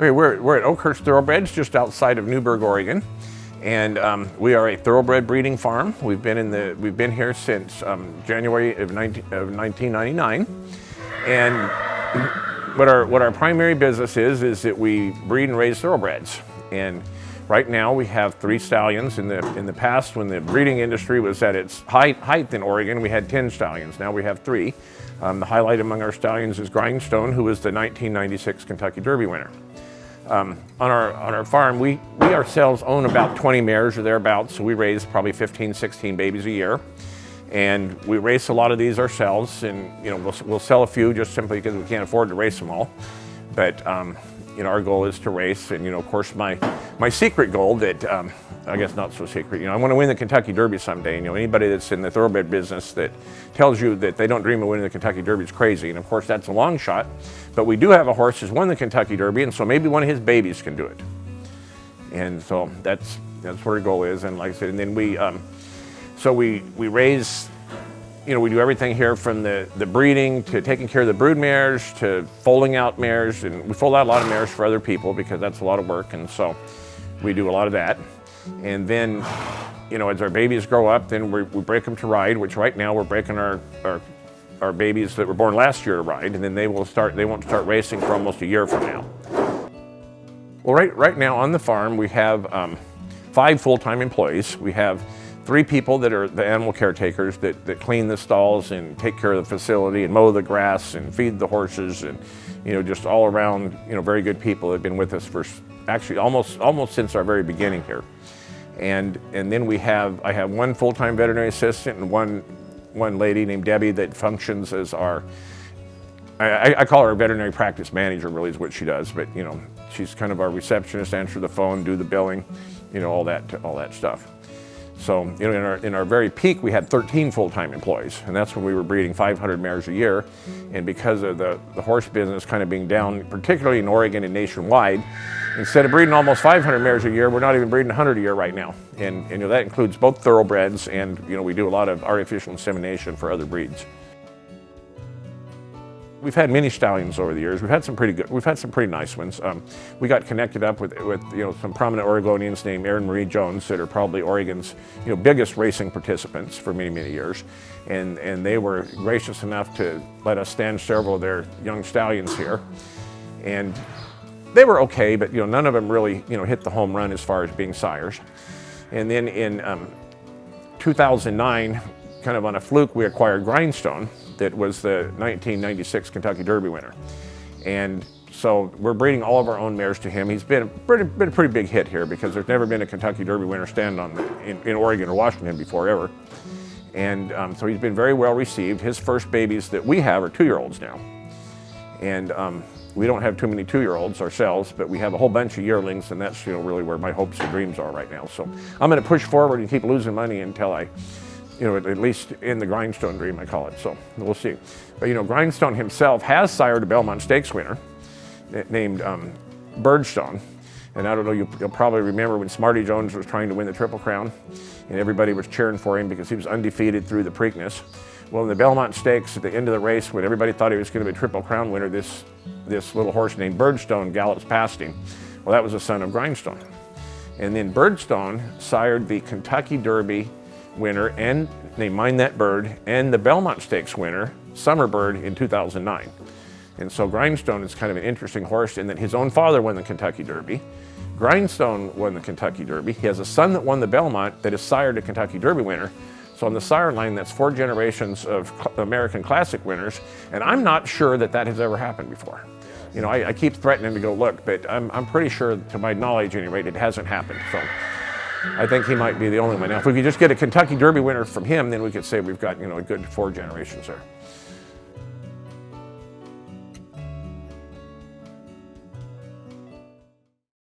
Okay, we're at Oakhurst Thoroughbreds, just outside of Newburgh, Oregon, and we are a thoroughbred breeding farm. We've been here since January of 1999, and what our primary business is that we breed and raise thoroughbreds. And right now we have 3 stallions. In the past, when the breeding industry was at its height in Oregon, we had 10 stallions. Now we have 3. The highlight among our stallions is Grindstone, who was the 1996 Kentucky Derby winner. On our farm, we ourselves own about 20 mares or thereabouts, so we raise probably 15, 16 babies a year. And we race a lot of these ourselves, and we'll sell a few just simply because we can't afford to race them all. But our goal is to race, and of course my secret goal that I guess not so secret. I want to win the Kentucky Derby someday. Anybody that's in the thoroughbred business that tells you that they don't dream of winning the Kentucky Derby is crazy. And of course that's a long shot. But we do have a horse that's won the Kentucky Derby, and so maybe one of his babies can do it. And so that's what our goal is. And like I said, and then we raise. We do everything here from the breeding to taking care of the brood mares to foaling out mares, and we foal out a lot of mares for other people because that's a lot of work, and so we do a lot of that. And then, as our babies grow up, then we break them to ride, which right now we're breaking our babies that were born last year to ride, and then they won't start racing for almost a year from now. Well, right now on the farm we have 5 full-time employees. We have 3 people that are the animal caretakers that clean the stalls and take care of the facility and mow the grass and feed the horses, and just all around very good people that have been with us for actually almost since our very beginning here. And then I have 1 full-time veterinary assistant and one lady named Debbie that functions as I call her a veterinary practice manager, really is what she does, but she's kind of our receptionist, answer the phone, do the billing, all that stuff. So in our very peak, we had 13 full-time employees, and that's when we were breeding 500 mares a year. And because of the horse business kind of being down, particularly in Oregon and nationwide, instead of breeding almost 500 mares a year, we're not even breeding 100 a year right now. And that includes both thoroughbreds, and we do a lot of artificial insemination for other breeds. We've had many stallions over the years. We've had some pretty nice ones. We got connected up with some prominent Oregonians named Erin Marie Jones that are probably Oregon's biggest racing participants for many, many years. And they were gracious enough to let us stand several of their young stallions here. And they were okay, but none of them really hit the home run as far as being sires. And then in 2009, kind of on a fluke, we acquired Grindstone, that was the 1996 Kentucky Derby winner. And so we're breeding all of our own mares to him. He's been a pretty big hit here because there's never been a Kentucky Derby winner stand in Oregon or Washington before, ever. And so he's been very well received. His first babies that we have are 2-year-olds now. And we don't have too many 2-year-olds ourselves, but we have a whole bunch of yearlings, and that's really where my hopes and dreams are right now. So I'm going to push forward and keep losing money until I at least in the Grindstone dream, I call it, so we'll see. But Grindstone himself has sired a Belmont Stakes winner named Birdstone. And I don't know, you'll probably remember when Smarty Jones was trying to win the Triple Crown, and everybody was cheering for him because he was undefeated through the Preakness. Well, in the Belmont Stakes, at the end of the race, when everybody thought he was going to be a Triple Crown winner, this little horse named Birdstone gallops past him. Well, that was the son of Grindstone. And then Birdstone sired the Kentucky Derby winner, and they Mind That Bird, and the Belmont Stakes winner, Summerbird, in 2009. And so Grindstone is kind of an interesting horse in that his own father won the Kentucky Derby. Grindstone won the Kentucky Derby. He has a son that won the Belmont that is sired a Kentucky Derby winner. So on the sire line, that's 4 generations of American Classic winners, and I'm not sure that has ever happened before. I keep threatening to go look, but I'm pretty sure, to my knowledge at any rate, it hasn't happened. So I think he might be the only one. Now, if we could just get a Kentucky Derby winner from him, then we could say we've got a good 4 generations there.